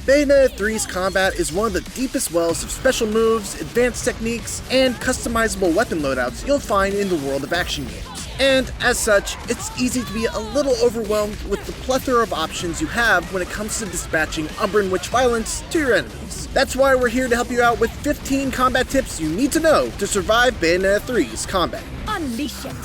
Bayonetta 3's combat is one of the deepest wells of special moves, advanced techniques, and customizable weapon loadouts you'll find in the world of action games. And as such, it's easy to be a little overwhelmed with the plethora of options you have when it comes to dispatching Umbran Witch violence to your enemies. That's why we're here to help you out with 15 combat tips you need to know to survive Bayonetta 3's combat. Unleash it!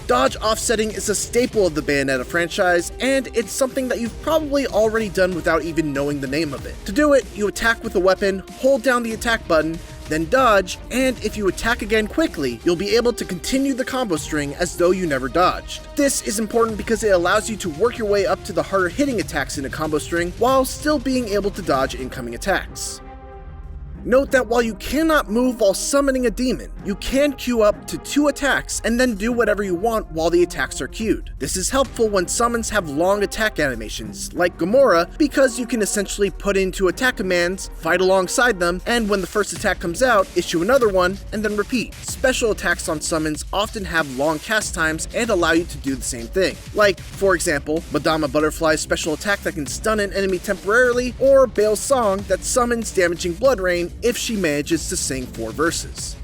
Dodge offsetting is a staple of the Bayonetta franchise, and it's something that you've probably already done without even knowing the name of it. To do it, you attack with a weapon, hold down the attack button, then dodge, and if you attack again quickly, you'll be able to continue the combo string as though you never dodged. This is important because it allows you to work your way up to the harder hitting attacks in a combo string while still being able to dodge incoming attacks. Note that while you cannot move while summoning a demon, you can queue up to 2 attacks and then do whatever you want while the attacks are queued. This is helpful when summons have long attack animations, like Gamora, because you can essentially put in 2 attack commands, fight alongside them, and when the first attack comes out, issue another one, and then repeat. Special attacks on summons often have long cast times and allow you to do the same thing. Like, for example, Madama Butterfly's special attack that can stun an enemy temporarily, or Bale's song that summons damaging blood rain if she manages to sing 4 verses.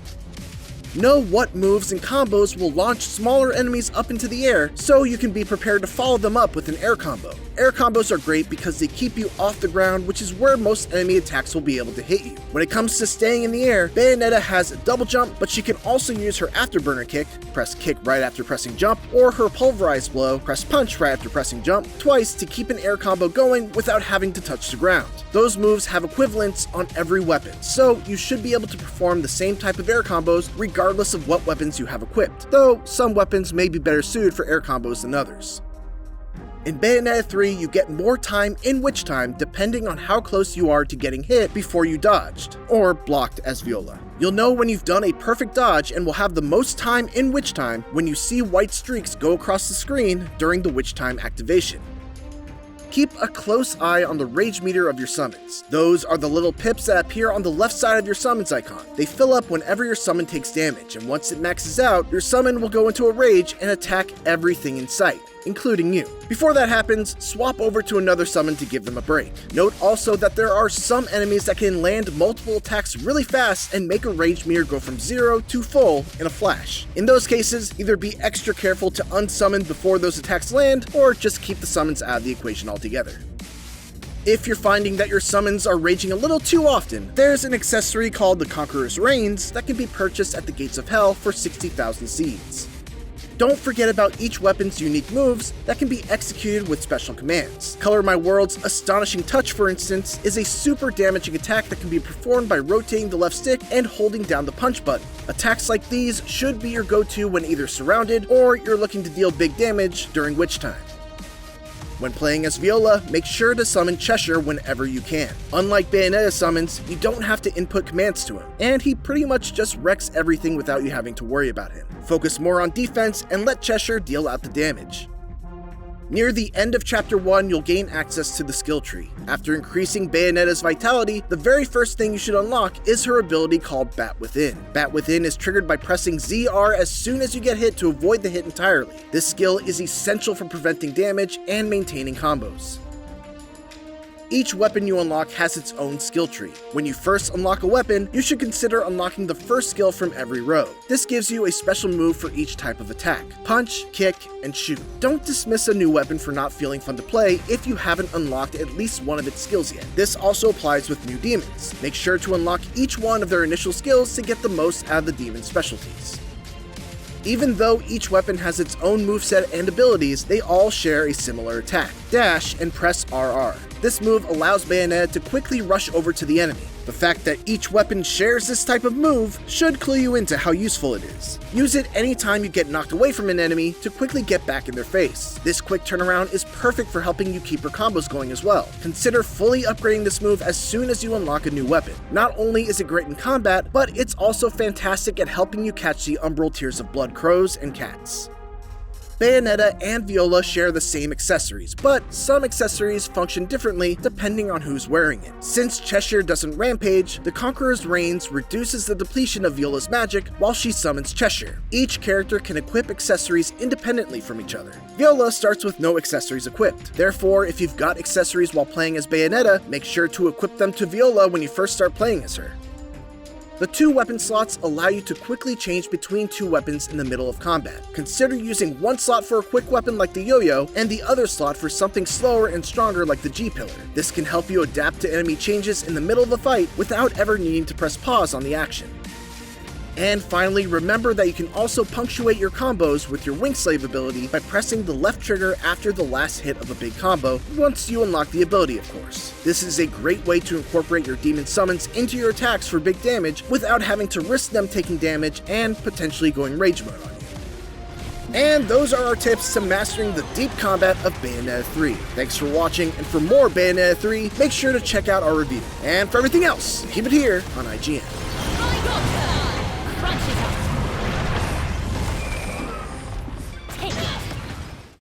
Know what moves and combos will launch smaller enemies up into the air so you can be prepared to follow them up with an air combo. Air combos are great because they keep you off the ground, which is where most enemy attacks will be able to hit you. When it comes to staying in the air, Bayonetta has a double jump, but she can also use her afterburner kick, press kick right after pressing jump, or her pulverized blow, press punch right after pressing jump, twice to keep an air combo going without having to touch the ground. Those moves have equivalents on every weapon, so you should be able to perform the same type of air combos regardless of what weapons you have equipped, though some weapons may be better suited for air combos than others. In Bayonetta 3, you get more time in witch time depending on how close you are to getting hit before you dodged, or blocked as Viola. You'll know when you've done a perfect dodge and will have the most time in witch time when you see white streaks go across the screen during the witch time activation. Keep a close eye on the rage meter of your summons. Those are the little pips that appear on the left side of your summons icon. They fill up whenever your summon takes damage, and once it maxes out, your summon will go into a rage and attack everything in sight, including you. Before that happens, swap over to another summon to give them a break. Note also that there are some enemies that can land multiple attacks really fast and make a rage meter go from 0 to full in a flash. In those cases, either be extra careful to unsummon before those attacks land, or just keep the summons out of the equation altogether. If you're finding that your summons are raging a little too often, there's an accessory called the Conqueror's Reins that can be purchased at the Gates of Hell for 60,000 seeds. Don't forget about each weapon's unique moves that can be executed with special commands. Color My World's Astonishing Touch, for instance, is a super damaging attack that can be performed by rotating the left stick and holding down the punch button. Attacks like these should be your go-to when either surrounded or you're looking to deal big damage during witch time. When playing as Viola, make sure to summon Cheshire whenever you can. Unlike Bayonetta summons, you don't have to input commands to him, and he pretty much just wrecks everything without you having to worry about him. Focus more on defense and let Cheshire deal out the damage. Near the end of Chapter 1, you'll gain access to the skill tree. After increasing Bayonetta's vitality, the very first thing you should unlock is her ability called Bat Within. Bat Within is triggered by pressing ZR as soon as you get hit to avoid the hit entirely. This skill is essential for preventing damage and maintaining combos. Each weapon you unlock has its own skill tree. When you first unlock a weapon, you should consider unlocking the first skill from every row. This gives you a special move for each type of attack: punch, kick, and shoot. Don't dismiss a new weapon for not feeling fun to play if you haven't unlocked at least one of its skills yet. This also applies with new demons. Make sure to unlock each one of their initial skills to get the most out of the demon specialties. Even though each weapon has its own moveset and abilities, they all share a similar attack: dash and press RR. This move allows Bayonetta to quickly rush over to the enemy. The fact that each weapon shares this type of move should clue you into how useful it is. Use it anytime you get knocked away from an enemy to quickly get back in their face. This quick turnaround is perfect for helping you keep your combos going as well. Consider fully upgrading this move as soon as you unlock a new weapon. Not only is it great in combat, but it's also fantastic at helping you catch the umbral tiers of blood crows and cats. Bayonetta and Viola share the same accessories, but some accessories function differently depending on who's wearing it. Since Cheshire doesn't rampage, the Conqueror's Reigns reduces the depletion of Viola's magic while she summons Cheshire. Each character can equip accessories independently from each other. Viola starts with no accessories equipped. Therefore, if you've got accessories while playing as Bayonetta, make sure to equip them to Viola when you first start playing as her. The 2 weapon slots allow you to quickly change between 2 weapons in the middle of combat. Consider using one slot for a quick weapon like the yo-yo, and the other slot for something slower and stronger like the G-pillar. This can help you adapt to enemy changes in the middle of a fight without ever needing to press pause on the action. And finally, remember that you can also punctuate your combos with your Wing Slave ability by pressing the left trigger after the last hit of a big combo, once you unlock the ability of course. This is a great way to incorporate your demon summons into your attacks for big damage without having to risk them taking damage and potentially going rage mode on you. And those are our tips to mastering the deep combat of Bayonetta 3. Thanks for watching, and for more Bayonetta 3, make sure to check out our review. And for everything else, keep it here on IGN.